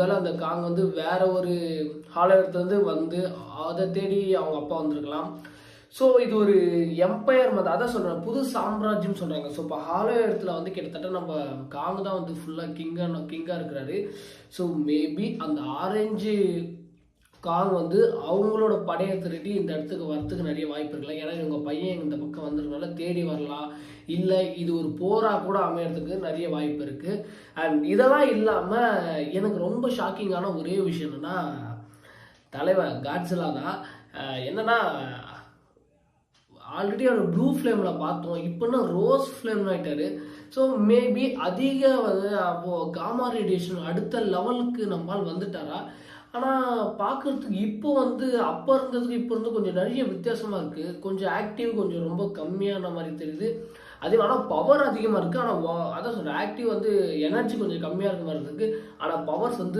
ஒருவேளை அந்த காங் வந்து வேற ஒரு ஹாலோ எர்த்லேருந்து வந்து அதை தேடி அவங்க அப்பா வந்திருக்கலாம். ஸோ இது ஒரு எம்பையர் மாதிரி அதான் சொல்கிறேன், புது சாம்ராஜ்யம் சொல்கிறாங்க. ஸோ இப்போ ஹாலோ எர்த்தில் வந்து கிட்டத்தட்ட நம்ம காங் தான் வந்து ஃபுல்லாக கிங்காக இருக்கிறாரு. ஸோ மேபி அந்த ஆரஞ்சு காங் வந்து அவங்களோட படையை திருட்டி இந்த இடத்துக்கு வரத்துக்கு நிறைய வாய்ப்பு இருக்கலாம். ஏன்னா இவங்க பையன் இந்த பக்கம் வந்ததுனால தேடி வரலாம், இல்லை இது ஒரு போராக கூட அமையறதுக்கு நிறைய வாய்ப்பு இருக்குது. அண்ட் இதெல்லாம் இல்லாமல் எனக்கு ரொம்ப ஷாக்கிங்கான ஒரே விஷயம் என்னென்னா, தலைவன் காட்ஸிலா தான். என்னென்னா ஆல்ரெடி அவர் ப்ளூ ஃப்ளேமில் பார்த்தோம், இப்போன்னா ரோஸ் ஃப்ளேம் ஆகிட்டாரு. ஸோ மேபி அதிக வந்து அப்போது காமா ரேடியேஷன் அடுத்த லெவலுக்கு நம்மால் வந்துட்டாரா. ஆனால் பார்க்குறதுக்கு இப்போ வந்து அப்போ இருந்ததுக்கு இப்போ இருந்து கொஞ்சம் நிறைய வித்தியாசமாக இருக்குது. கொஞ்சம் ஆக்டிவ் கொஞ்சம் ரொம்ப கம்மியான மாதிரி தெரியுது. அதே ஆனால் பவர் அதிகமாக இருக்குது. ஆனால் அதான் சொல்கிறேன், ஆக்டிவ் வந்து எனர்ஜி கொஞ்சம் கம்மியாக இருக்க மாதிரி இருக்குது. ஆனால் பவர்ஸ் வந்து